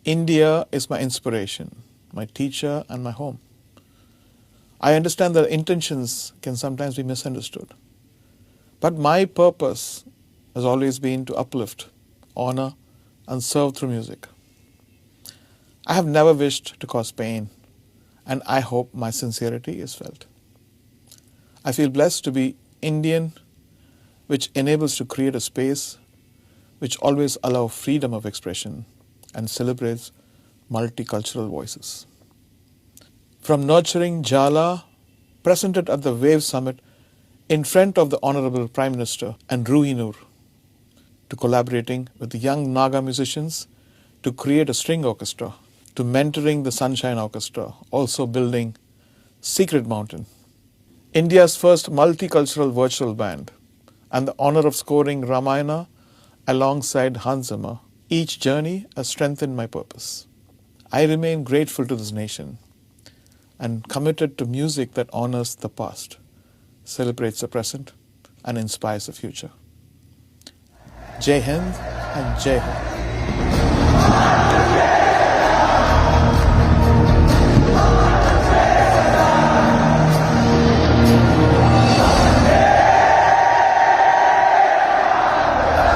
India is my inspiration, my teacher, and my home. I understand that intentions can sometimes be misunderstood. But my purpose has always been to uplift, honor, and serve through music. I have never wished to cause pain, and I hope my sincerity is felt. I feel blessed to be Indian, which enables to create a space which always allows freedom of expression and celebrates multicultural voices. From nurturing Jala, presented at the Wave Summit in front of the Honorable Prime Minister and Ruhinur, to collaborating with young Naga musicians to create a string orchestra, to mentoring the Sunshine Orchestra, also building Secret Mountain, India's first multicultural virtual band, and the honor of scoring Ramayana alongside Hans Zimmer, each journey has strengthened my purpose. I remain grateful to this nation and committed to music that honors the past, celebrates the present, and inspires the future. Jai Hind and Jai Ho.